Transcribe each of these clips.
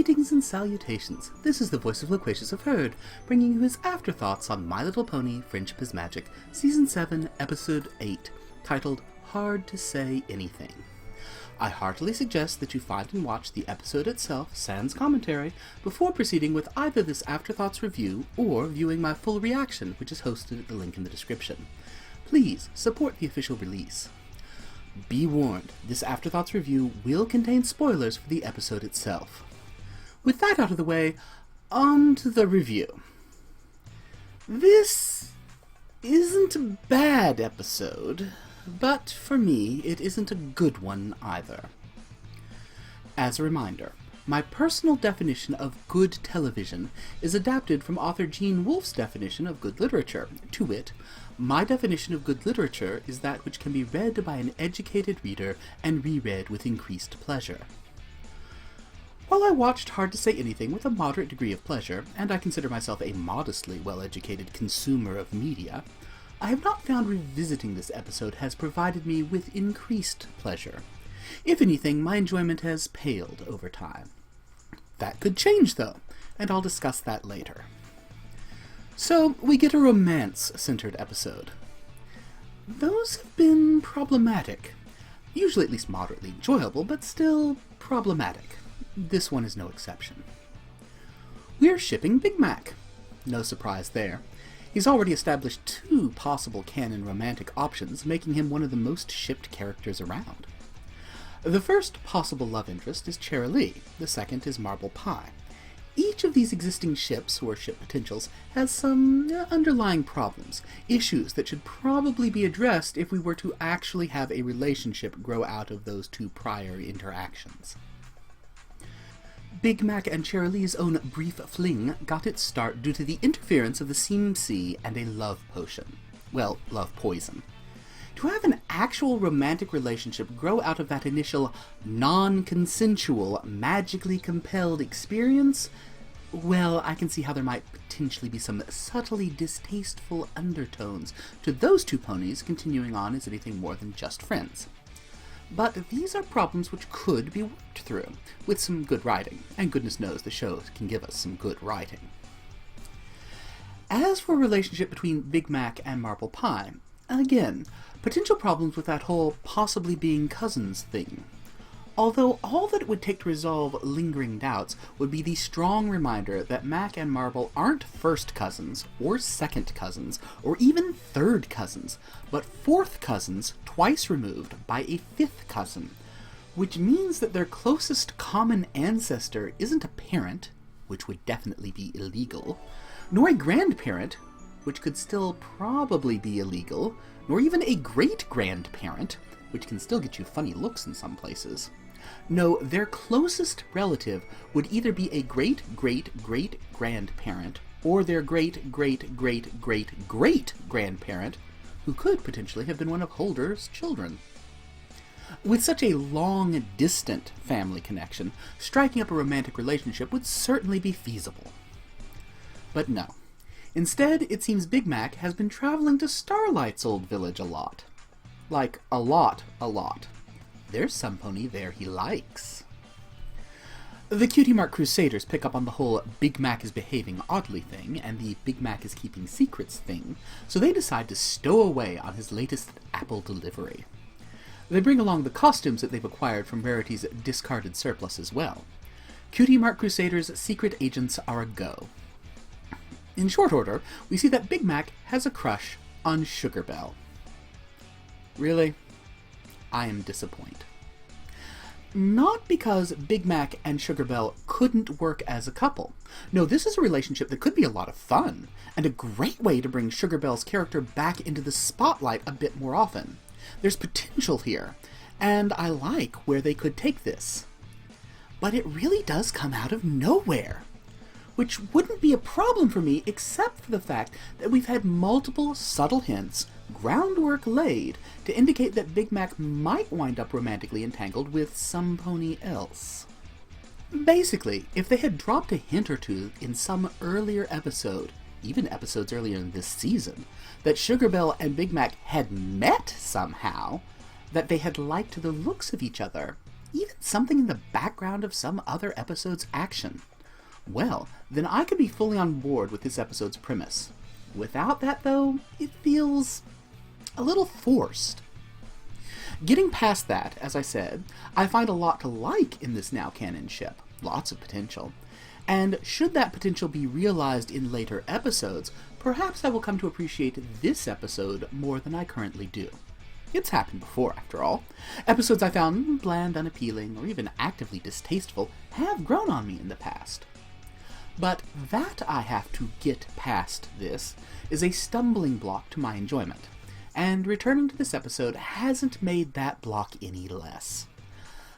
Greetings and salutations. This is the voice of Loquacious of Herd, bringing you his afterthoughts on My Little Pony: Friendship is Magic, Season 7, Episode 8, titled Hard to Say Anything. I heartily suggest that you find and watch the episode itself, sans commentary, before proceeding with either this Afterthoughts review or viewing my full reaction, which is hosted at the link in the description. Please support the official release. Be warned, this Afterthoughts review will contain spoilers for the episode itself. With that out of the way, on to the review. This isn't a bad episode, but for me, it isn't a good one either. As a reminder, my personal definition of good television is adapted from author Gene Wolfe's definition of good literature. To wit, my definition of good literature is that which can be read by an educated reader and reread with increased pleasure. While I watched Hard to Say Anything with a moderate degree of pleasure, and I consider myself a modestly well-educated consumer of media, I have not found revisiting this episode has provided me with increased pleasure. If anything, my enjoyment has paled over time. That could change, though, and I'll discuss that later. So, we get a romance-centered episode. Those have been problematic. Usually at least moderately enjoyable, but still problematic. This one is no exception. We're shipping Big Mac. No surprise there. He's already established two possible canon romantic options, making him one of the most shipped characters around. The first possible love interest is Cherilee, the second is Marble Pie. Each of these existing ships, or ship potentials, has some underlying problems, issues that should probably be addressed if we were to actually have a relationship grow out of those two prior interactions. Big Mac and Cherilee's own brief fling got its start due to the interference of the Seam Sea and a love potion. Well, love poison. To have an actual romantic relationship grow out of that initial, non-consensual, magically compelled experience, well, I can see how there might potentially be some subtly distasteful undertones to those two ponies continuing on as anything more than just friends. But these are problems which could be worked through, with some good writing, and goodness knows the show can give us some good writing. As for a relationship between Big Mac and Marble Pie, again, potential problems with that whole possibly being cousins thing. Although all that it would take to resolve lingering doubts would be the strong reminder that Mac and Marble aren't first cousins, or second cousins, or even third cousins, but fourth cousins twice removed by a fifth cousin, which means that their closest common ancestor isn't a parent, which would definitely be illegal, nor a grandparent, which could still probably be illegal, nor even a great-grandparent, which can still get you funny looks in some places. No, their closest relative would either be a great-great-great-grandparent, or their great-great-great-great-great-grandparent, who could potentially have been one of Holder's children. With such a long, distant family connection, striking up a romantic relationship would certainly be feasible. But no. Instead, it seems Big Mac has been traveling to Starlight's old village a lot. Like, a lot. There's some pony there he likes. The Cutie Mark Crusaders pick up on the whole Big Mac is behaving oddly thing and the Big Mac is keeping secrets thing, so they decide to stow away on his latest apple delivery. They bring along the costumes that they've acquired from Rarity's discarded surplus as well. Cutie Mark Crusaders' secret agents are a go. In short order, we see that Big Mac has a crush on Sugar Belle. Really? I am disappointed. Not because Big Mac and Sugar Belle couldn't work as a couple. No, this is a relationship that could be a lot of fun, and a great way to bring Sugar Belle's character back into the spotlight a bit more often. There's potential here, and I like where they could take this. But it really does come out of nowhere. Which wouldn't be a problem for me except for the fact that we've had multiple subtle hints, groundwork laid, to indicate that Big Mac might wind up romantically entangled with some pony else. Basically, if they had dropped a hint or two in some earlier episode, even episodes earlier in this season, that Sugar Belle and Big Mac had met somehow, that they had liked the looks of each other, even something in the background of some other episode's action, well, then I could be fully on board with this episode's premise. Without that, though, it feels a little forced. Getting past that, as I said, I find a lot to like in this now canon ship. Lots of potential. And should that potential be realized in later episodes, perhaps I will come to appreciate this episode more than I currently do. It's happened before, after all. Episodes I found bland, unappealing, or even actively distasteful have grown on me in the past. But that I have to get past this is a stumbling block to my enjoyment, and returning to this episode hasn't made that block any less.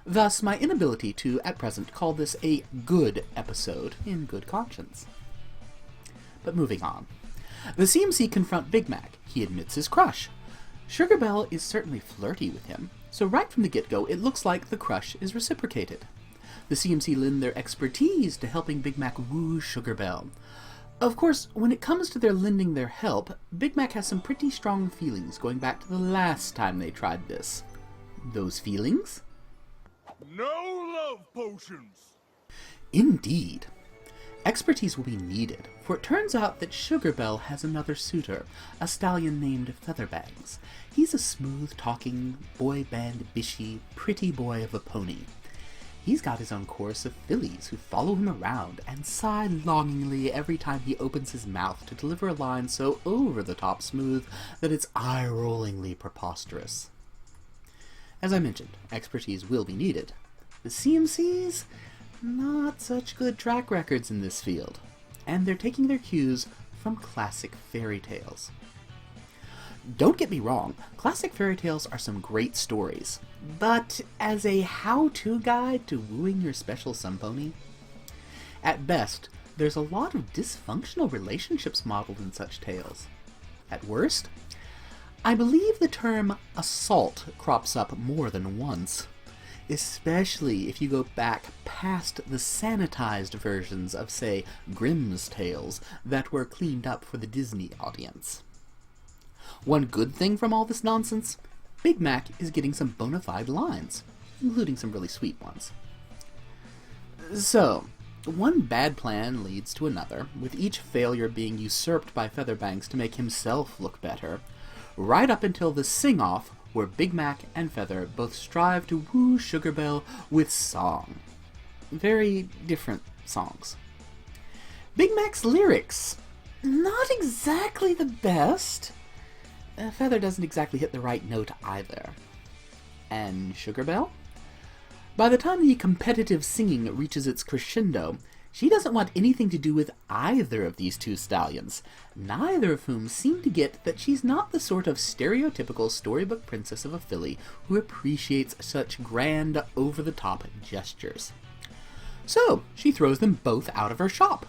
Thus, my inability to, at present, call this a good episode in good conscience. But moving on. The CMC confront Big Mac. He admits his crush. Sugar Belle is certainly flirty with him, so right from the get-go it looks like the crush is reciprocated. The CMC lend their expertise to helping Big Mac woo Sugar Belle. Of course, when it comes to their lending their help, Big Mac has some pretty strong feelings going back to the last time they tried this. Those feelings? No love potions! Indeed. Expertise will be needed, for it turns out that Sugar Belle has another suitor, a stallion named Featherbangs. He's a smooth-talking, boy-band bishy, pretty boy of a pony. He's got his own chorus of fillies who follow him around and sigh longingly every time he opens his mouth to deliver a line so over-the-top smooth that it's eye-rollingly preposterous. As I mentioned, expertise will be needed. The CMCs? Not such good track records in this field, and they're taking their cues from classic fairy tales. Don't get me wrong, classic fairy tales are some great stories, but as a how-to guide to wooing your special sun pony? At best, there's a lot of dysfunctional relationships modeled in such tales. At worst, I believe the term assault crops up more than once, especially if you go back past the sanitized versions of, say, Grimm's tales that were cleaned up for the Disney audience. One good thing from all this nonsense, Big Mac is getting some bona fide lines, including some really sweet ones. So, one bad plan leads to another, with each failure being usurped by Featherbangs to make himself look better, right up until the sing-off where Big Mac and Feather both strive to woo Sugar Belle with song. Very different songs. Big Mac's lyrics, not exactly the best. Feather doesn't exactly hit the right note either. And Sugar Belle? By the time the competitive singing reaches its crescendo, she doesn't want anything to do with either of these two stallions, neither of whom seem to get that she's not the sort of stereotypical storybook princess of a filly who appreciates such grand, over-the-top gestures. So, she throws them both out of her shop.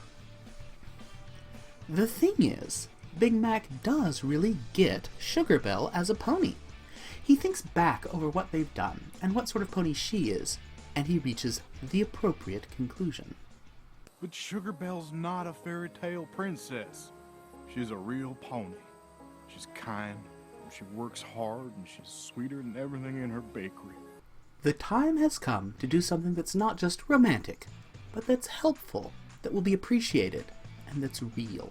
The thing is, Big Mac does really get Sugar Belle as a pony. He thinks back over what they've done and what sort of pony she is, and he reaches the appropriate conclusion. But Sugar Belle's not a fairy tale princess. She's a real pony. She's kind, she works hard, and she's sweeter than everything in her bakery. The time has come to do something that's not just romantic, but that's helpful, that will be appreciated, and that's real.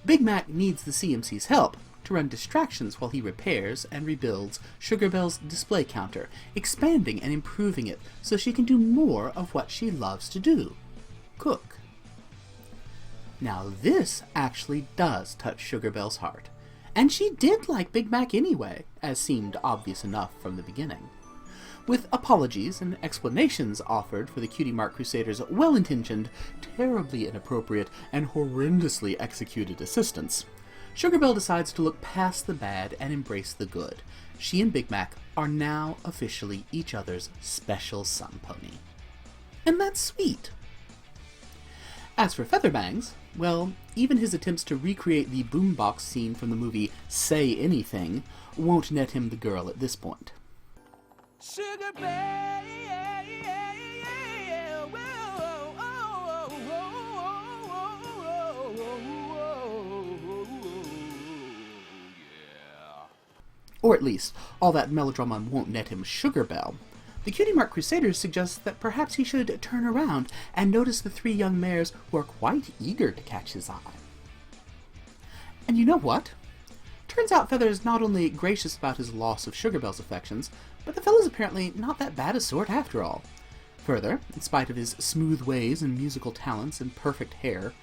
Big Mac needs the CMC's help to run distractions while he repairs and rebuilds Sugar Belle's display counter, expanding and improving it so she can do more of what she loves to do. Cook. Now this actually does touch Sugar Belle's heart, and she did like Big Mac anyway, as seemed obvious enough from the beginning. With apologies and explanations offered for the Cutie Mark Crusaders' well-intentioned, terribly inappropriate, and horrendously executed assistance, Sugar Belle decides to look past the bad and embrace the good. She and Big Mac are now officially each other's special sun pony. And that's sweet. As for Featherbangs, well, even his attempts to recreate the boombox scene from the movie Say Anything won't net him the girl at this point. Sugar Belle, Or at least, all that melodrama won't net him Sugar Belle. The Cutie Mark Crusaders suggest that perhaps he should turn around and notice the three young mares who are quite eager to catch his eye. And you know what? Turns out Feather's not only gracious about his loss of Sugarbell's affections, but the fellow's apparently not that bad a sort after all. Further, in spite of his smooth ways and musical talents and perfect hair,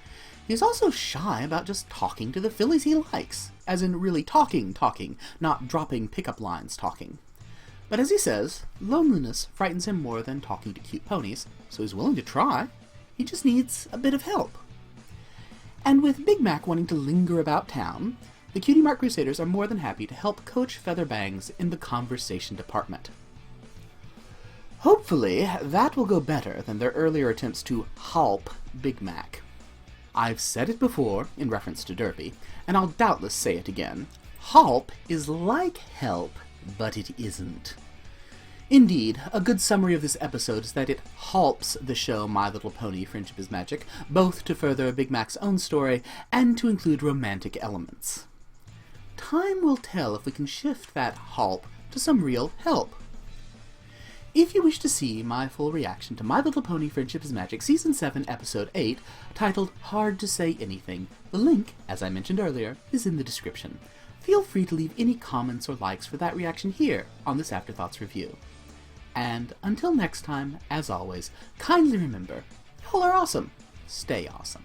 he's also shy about just talking to the fillies he likes, as in really talking, not dropping pickup lines talking. But as he says, loneliness frightens him more than talking to cute ponies, so he's willing to try. He just needs a bit of help. And with Big Mac wanting to linger about town, the Cutie Mark Crusaders are more than happy to help coach Featherbangs in the conversation department. Hopefully, that will go better than their earlier attempts to help Big Mac. I've said it before, in reference to Derpy, and I'll doubtless say it again. Help is like help, but it isn't. Indeed, a good summary of this episode is that it helps the show My Little Pony Friendship is Magic, both to further Big Mac's own story and to include romantic elements. Time will tell if we can shift that help to some real help. If you wish to see my full reaction to My Little Pony Friendship is Magic Season 7, Episode 8, titled Hard to Say Anything, the link, as I mentioned earlier, is in the description. Feel free to leave any comments or likes for that reaction here on this Afterthoughts review. And until next time, as always, kindly remember, y'all are awesome. Stay awesome.